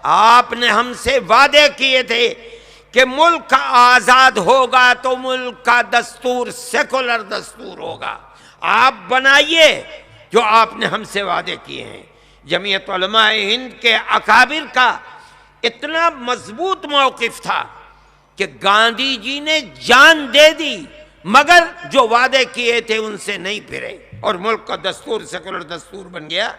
آپ نے ہم سے وعدے کیے تھے کہ ملک آزاد ہوگا تو ملک کا دستور سیکولر دستور ہوگا، آپ بنائیے جو آپ نے ہم سے وعدے کیے ہیں۔ جمعیت علماء ہند کے اکابر کا اتنا مضبوط موقف تھا کہ گاندھی جی نے جان دے دی مگر جو وعدے کیے تھے ان سے نہیں پھرے، اور ملک کا دستور سیکولر دستور بن گیا۔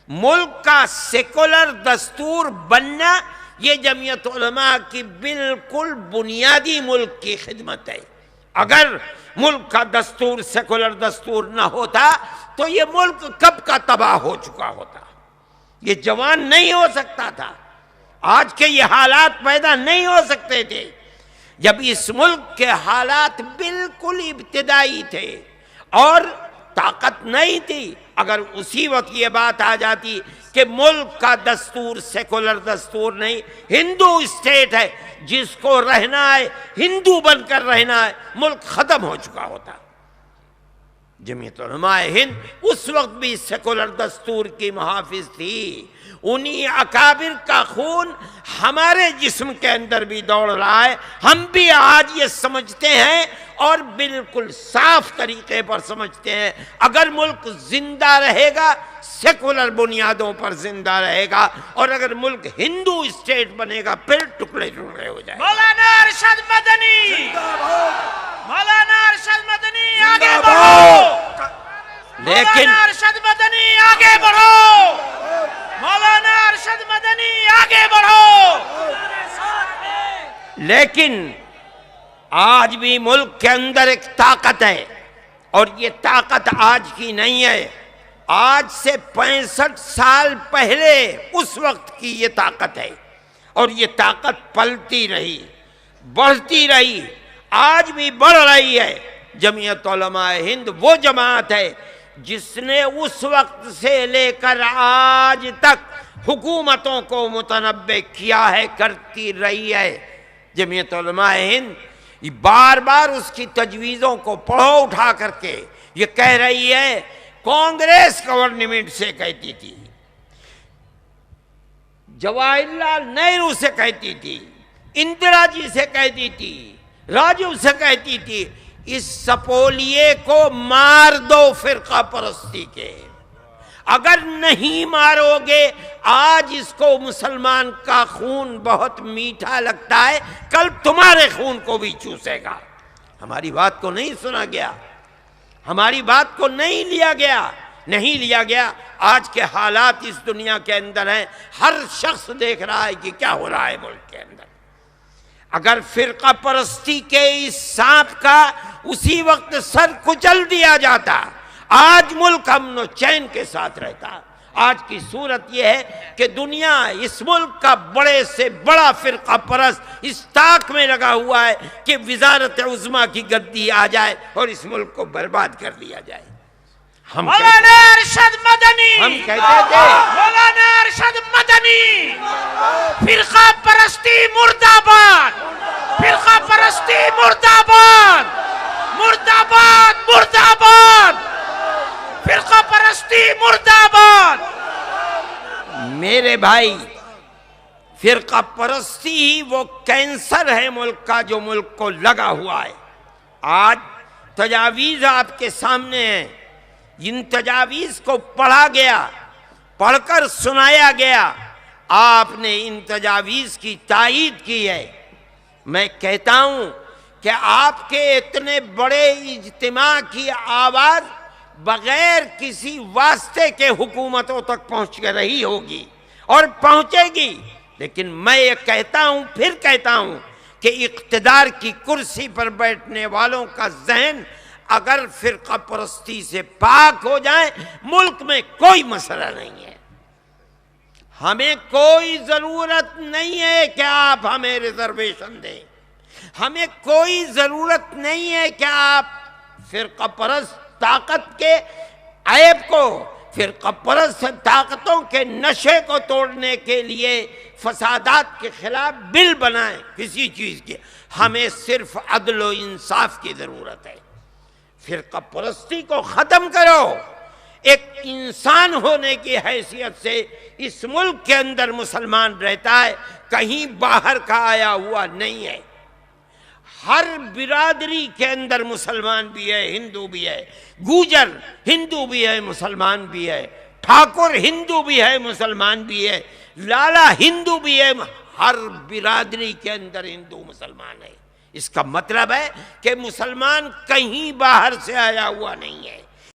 ملک کا سیکولر دستور بننا یہ جمعیت علماء کی بالکل بنیادی ملک کی خدمت ہے۔ اگر ملک کا دستور سیکولر دستور نہ ہوتا تو یہ ملک کب کا تباہ ہو چکا ہوتا، یہ جوان نہیں ہو سکتا تھا، آج کے یہ حالات پیدا نہیں ہو سکتے تھے۔ جب اس ملک کے حالات بالکل ابتدائی تھے اور طاقت نہیں تھی، اگر اسی وقت یہ بات آ جاتی کہ ملک کا دستور سیکولر دستور نہیں، ہندو اسٹیٹ ہے، جس کو رہنا ہے ہندو بن کر رہنا ہے، ملک ختم ہو چکا ہوتا۔ جمعیت علماء ہند اس وقت بھی سیکولر دستور کی محافظ تھی، انہی اکابر کا خون ہمارے جسم کے اندر بھی دوڑ رہا ہے، ہم بھی آج یہ سمجھتے ہیں اور بالکل صاف طریقے پر سمجھتے ہیں اگر ملک زندہ رہے گا سیکولر بنیادوں پر زندہ رہے گا، اور اگر ملک ہندو اسٹیٹ بنے گا پھر ٹکڑے ٹکڑے ہو جائے گا۔ مولانا ارشد مدنی، مولانا ارشد مدنی آگے بڑھو، لیکن مولانا ارشد مدنی آگے بڑھو، مولانا ارشد مدنی آگے بڑھو۔ لیکن آج بھی ملک کے اندر ایک طاقت ہے، اور یہ طاقت آج کی نہیں ہے، آج سے 65 سال پہلے اس وقت کی یہ طاقت ہے، اور یہ طاقت پلتی رہی، بڑھتی رہی، آج بھی بڑھ رہی ہے۔ جمعیت علماء ہند وہ جماعت ہے جس نے اس وقت سے لے کر آج تک حکومتوں کو متنبع کیا ہے، کرتی رہی ہے۔ جمعیت علماء ہند بار بار اس کی تجویزوں کو پڑھو اٹھا کر کے، یہ کہہ رہی ہے، کانگریس گورنمنٹ سے کہتی تھی، جواہر لال نہرو سے کہتی تھی، اندرا جی سے کہتی تھی، راجیو سے کہتی تھی، اس سپولیے کو مار دو فرقہ پرستی کے، اگر نہیں مارو گے آج اس کو مسلمان کا خون بہت میٹھا لگتا ہے، کل تمہارے خون کو بھی چوسے گا۔ ہماری بات کو نہیں سنا گیا، ہماری بات کو نہیں لیا گیا۔ آج کے حالات اس دنیا کے اندر ہیں، ہر شخص دیکھ رہا ہے کہ کیا ہو رہا ہے ملک کے اندر۔ اگر فرقہ پرستی کے اس سانپ کا اسی وقت سر کچل دیا جاتا، آج ملک امن و چین کے ساتھ رہتا۔ آج کی صورت یہ ہے کہ دنیا اس ملک کا بڑے سے بڑا فرقہ پرست اس طاق میں لگا ہوا ہے کہ وزارت عظمیٰ کی گدی آ جائے اور اس ملک کو برباد کر دیا جائے۔ مولانا ارشد مدنی، ہم کہتے تھے مولانا ارشد مدنی، فرقہ پرستی مرد آباد، فرقہ پرستی مرد آباد، مرد آباد، مرد آباد، فرقہ پرستی مرد آباد۔ میرے بھائی، فرقہ پرستی ہی وہ کینسر ہے ملک کا جو ملک کو لگا ہوا ہے۔ آج تجاویز آپ کے سامنے ہیں، ان تجاویز کو پڑھا گیا، پڑھ کر سنایا گیا، آپ نے ان تجاویز کی تائید کی ہے۔ میں کہتا ہوں کہ آپ کے اتنے بڑے اجتماع کی آواز بغیر کسی واسطے کے حکومتوں تک پہنچ رہی ہوگی اور پہنچے گی، لیکن میں یہ کہتا ہوں، پھر کہتا ہوں کہ اقتدار کی کرسی پر بیٹھنے والوں کا ذہن اگر فرقہ پرستی سے پاک ہو جائے، ملک میں کوئی مسئلہ نہیں ہے۔ ہمیں کوئی ضرورت نہیں ہے کہ آپ ہمیں ریزرویشن دیں، ہمیں کوئی ضرورت نہیں ہے کہ آپ فرقہ پرست طاقت کے عیب کو، فرقہ پرست طاقتوں کے نشے کو توڑنے کے لیے فسادات کے خلاف بل بنائیں کسی چیز کے۔ ہمیں صرف عدل و انصاف کی ضرورت ہے۔ فرقہ پرستی کو ختم کرو، ایک انسان ہونے کی حیثیت سے اس ملک کے اندر مسلمان رہتا ہے، کہیں باہر کا آیا ہوا نہیں ہے۔ ہر برادری کے اندر مسلمان بھی ہے، ہندو بھی ہے، گوجر ہندو بھی ہے، مسلمان بھی ہے، ٹھاکر ہندو بھی ہے، مسلمان بھی ہے، لالا ہندو بھی ہے، ہر برادری کے اندر ہندو مسلمان ہے۔ اس کا مطلب ہے کہ مسلمان کہیں باہر سے آیا ہوا نہیں ہے۔